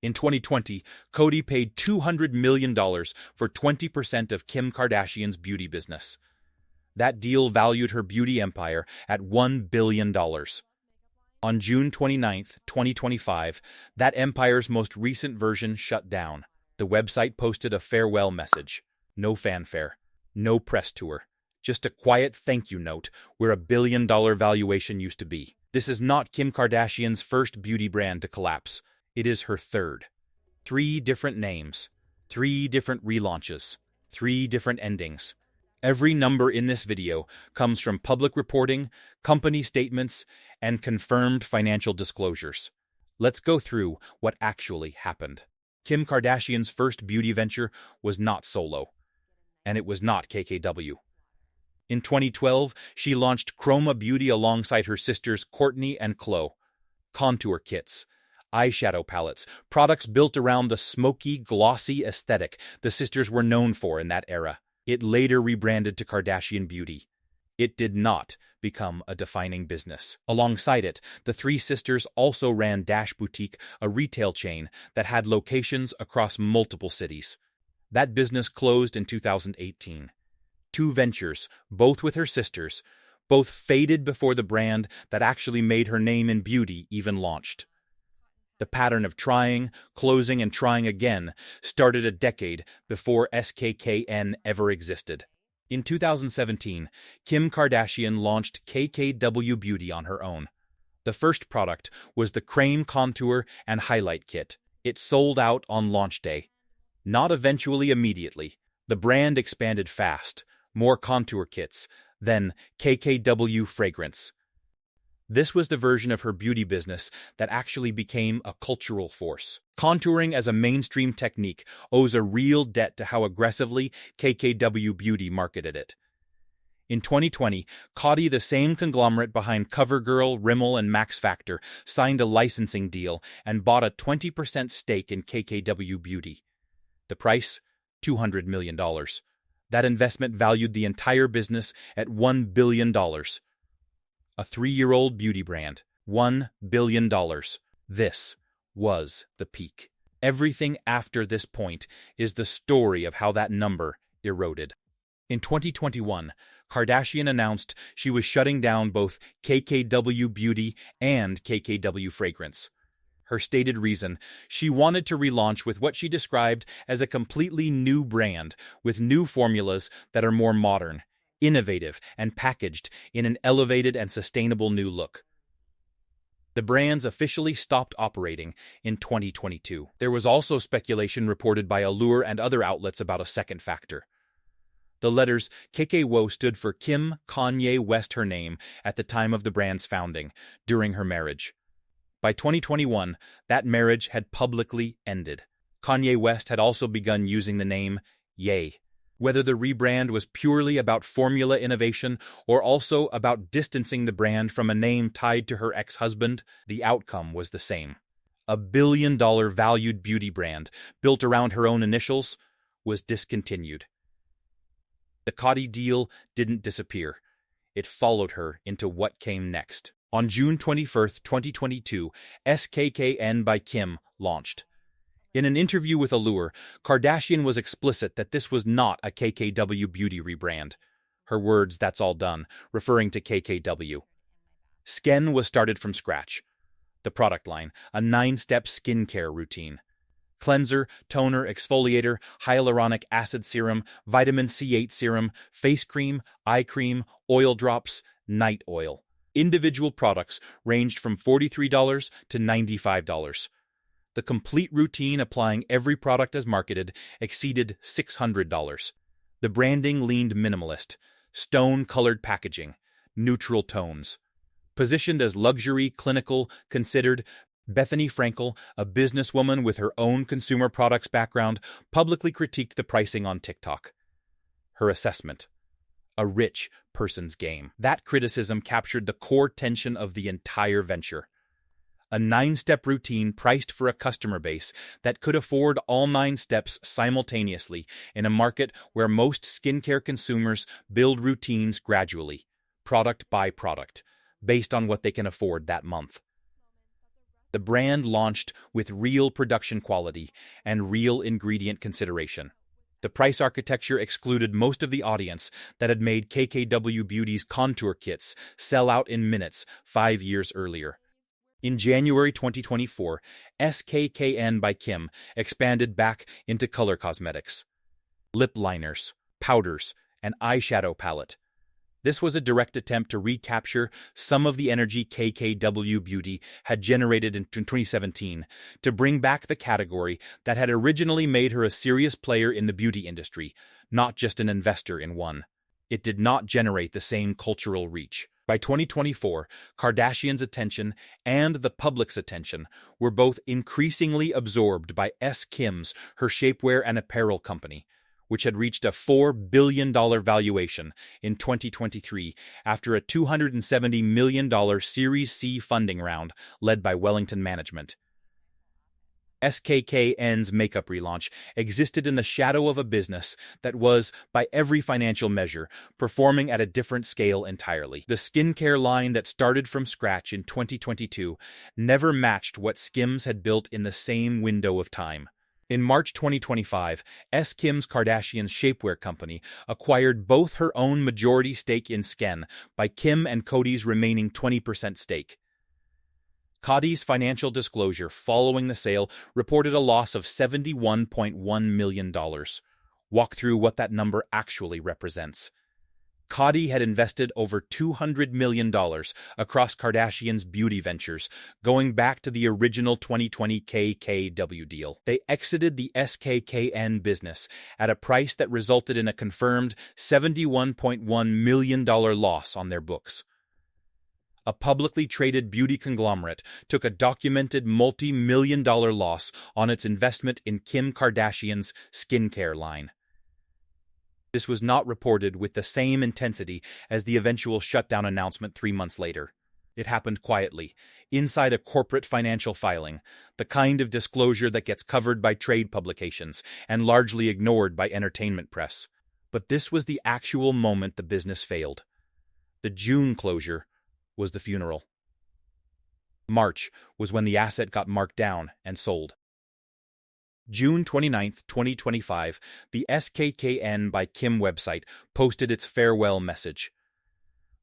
In 2020, Coty paid $200 million for 20% of Kim Kardashian's beauty business. That deal valued her beauty empire at $1 billion. On June 29, 2025, that empire's most recent version shut down. The website posted a farewell message. No fanfare, no press tour, just a quiet thank you note where $1 billion valuation used to be. This is not Kim Kardashian's first beauty brand to collapse. It is her third. 3 different names, 3 different relaunches, 3 different endings. Every number in this video comes from public reporting, company statements, and confirmed financial disclosures. Let's go through what actually happened. Kim Kardashian's first beauty venture was not solo, and it was not KKW. In 2012, she launched Khroma Beauty alongside her sisters Kourtney and Khloe. Contour kits, eyeshadow palettes, products built around the smoky, glossy aesthetic the sisters were known for in that era. It later rebranded to Kardashian Beauty. It did not become a defining business. Alongside it, the 3 sisters also ran Dash Boutique, a retail chain that had locations across multiple cities. That business closed in 2018. 2 ventures, both with her sisters, both faded before the brand that actually made her name in beauty even launched. The pattern of trying, closing, and trying again started a decade before SKKN ever existed. In 2017, Kim Kardashian launched KKW Beauty on her own. The first product was the Crème Contour and Highlight Kit. It sold out on launch day. Not eventually immediately. The brand expanded fast. More contour kits, then KKW fragrance. This was the version of her beauty business that actually became a cultural force. Contouring as a mainstream technique owes a real debt to how aggressively KKW Beauty marketed it. In 2020, Coty, the same conglomerate behind CoverGirl, Rimmel, and Max Factor, signed a licensing deal and bought a 20% stake in KKW Beauty. The price? $200 million. That investment valued the entire business at $1 billion. A 3-year-old beauty brand. $1 billion. This was the peak. Everything after this point is the story of how that number eroded. In 2021, Kardashian announced she was shutting down both KKW Beauty and KKW Fragrance. Her stated reason, she wanted to relaunch with what she described as a completely new brand with new formulas that are more modern, innovative, and packaged in an elevated and sustainable new look. The brands officially stopped operating in 2022. There was also speculation reported by Allure and other outlets about a second factor. The letters KKW stood for Kim Kanye West, her name, at the time of the brand's founding, during her marriage. By 2021, that marriage had publicly ended. Kanye West had also begun using the name Ye. Whether the rebrand was purely about formula innovation or also about distancing the brand from a name tied to her ex-husband, the outcome was the same. A billion-dollar valued beauty brand, built around her own initials, was discontinued. The Coty deal didn't disappear. It followed her into what came next. On June 21, 2022, SKKN by Kim launched. In an interview with Allure, Kardashian was explicit that this was not a KKW Beauty rebrand. Her words, "That's all done," referring to KKW. SKIN was started from scratch. The product line, a 9-step skincare routine. Cleanser, toner, exfoliator, hyaluronic acid serum, vitamin C8 serum, face cream, eye cream, oil drops, night oil. Individual products ranged from $43 to $95. The complete routine applying every product as marketed exceeded $600. The branding leaned minimalist, stone-colored packaging, neutral tones. Positioned as luxury, clinical, considered, Bethany Frankel, a businesswoman with her own consumer products background, publicly critiqued the pricing on TikTok. Her assessment: a rich person's game. That criticism captured the core tension of the entire venture. A 9-step routine priced for a customer base that could afford all 9 steps simultaneously in a market where most skincare consumers build routines gradually, product by product, based on what they can afford that month. The brand launched with real production quality and real ingredient consideration. The price architecture excluded most of the audience that had made KKW Beauty's contour kits sell out in minutes 5 years earlier. In January 2024, SKKN by Kim expanded back into color cosmetics, lip liners, powders, and eyeshadow palette. This was a direct attempt to recapture some of the energy KKW Beauty had generated in 2017 to bring back the category that had originally made her a serious player in the beauty industry, not just an investor in one. It did not generate the same cultural reach. By 2024, Kardashian's attention and the public's attention were both increasingly absorbed by SKIMS, her shapewear and apparel company, which had reached a $4 billion valuation in 2023 after a $270 million Series C funding round led by Wellington Management. SKKN's makeup relaunch existed in the shadow of a business that was, by every financial measure, performing at a different scale entirely. The skincare line that started from scratch in 2022 never matched what SKIMS had built in the same window of time. In March 2025, SKIMS Kardashian's shapewear company acquired both her own majority stake in SKKN by Kim and Coty's remaining 20% stake. Coty's financial disclosure following the sale reported a loss of $71.1 million. Walk through what that number actually represents. Coty had invested over $200 million across Kardashian's beauty ventures, going back to the original 2020 KKW deal. They exited the SKKN business at a price that resulted in a confirmed $71.1 million loss on their books. A publicly traded beauty conglomerate took a documented multi-million-dollar loss on its investment in Kim Kardashian's skincare line. This was not reported with the same intensity as the eventual shutdown announcement 3 months later. It happened quietly, inside a corporate financial filing, the kind of disclosure that gets covered by trade publications and largely ignored by entertainment press. But this was the actual moment the business failed. The June closure was the funeral. March was when the asset got marked down and sold. June 29, 2025, the SKKN by Kim website posted its farewell message.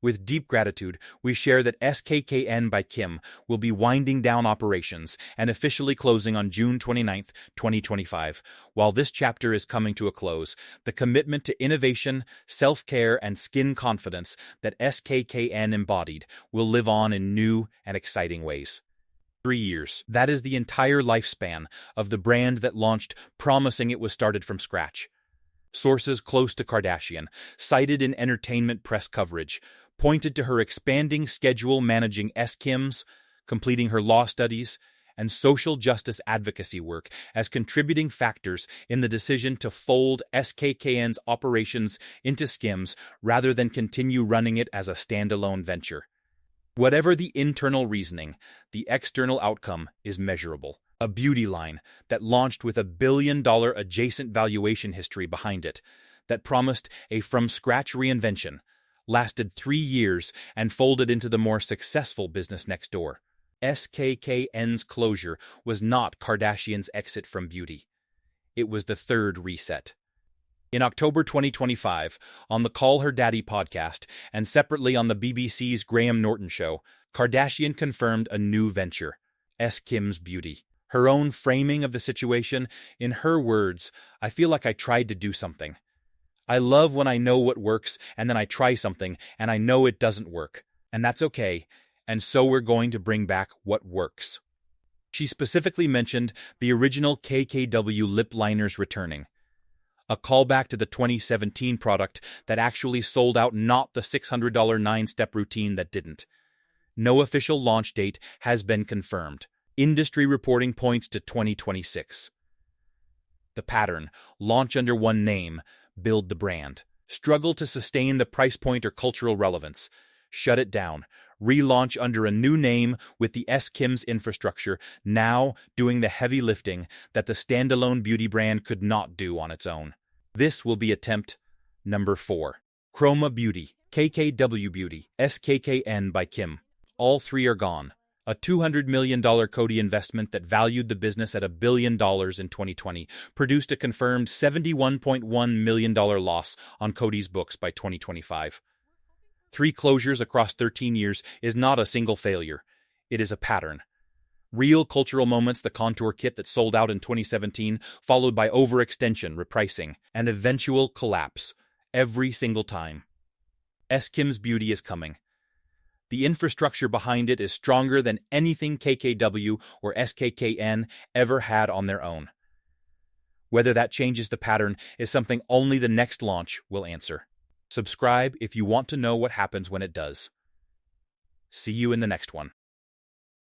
With deep gratitude, we share that SKKN by Kim will be winding down operations and officially closing on June 29, 2025. While this chapter is coming to a close, the commitment to innovation, self-care, and skin confidence that SKKN embodied will live on in new and exciting ways. 3 years. That is the entire lifespan of the brand that launched promising it was started from scratch. Sources close to Kardashian, cited in entertainment press coverage, pointed to her expanding schedule managing SKIMS, completing her law studies, and social justice advocacy work as contributing factors in the decision to fold SKKN's operations into SKIMS rather than continue running it as a standalone venture. Whatever the internal reasoning, the external outcome is measurable. A beauty line that launched with $1 billion adjacent valuation history behind it, that promised a from-scratch reinvention, lasted 3 years, and folded into the more successful business next door. SKKN's closure was not Kardashian's exit from beauty. It was the third reset. In October 2025, on the Call Her Daddy podcast, and separately on the BBC's Graham Norton show, Kardashian confirmed a new venture, SKIMS Beauty. Her own framing of the situation, in her words, "I feel like I tried to do something. I love when I know what works, and then I try something, and I know it doesn't work. And that's okay, and so we're going to bring back what works." She specifically mentioned the original KKW lip liners returning, a callback to the 2017 product that actually sold out, not the $600 9-step routine that didn't. No official launch date has been confirmed. Industry reporting points to 2026. The pattern: launch under one name, build the brand. Struggle to sustain the price point or cultural relevance. Shut it down. Relaunch under a new name with the SKIMS infrastructure now doing the heavy lifting that the standalone beauty brand could not do on its own. This will be attempt number 4. Khroma Beauty, KKW Beauty, SKKN by Kim. All three are gone. A $200 million Coty investment that valued the business at $1 billion in 2020 produced a confirmed $71.1 million loss on Coty's books by 2025. 3 closures across 13 years is not a single failure. It is a pattern. Real cultural moments, the Contour Kit that sold out in 2017, followed by overextension, repricing, and eventual collapse, every single time. SKIMS Beauty is coming. The infrastructure behind it is stronger than anything KKW or SKKN ever had on their own. Whether that changes the pattern is something only the next launch will answer. Subscribe if you want to know what happens when it does. See you in the next one.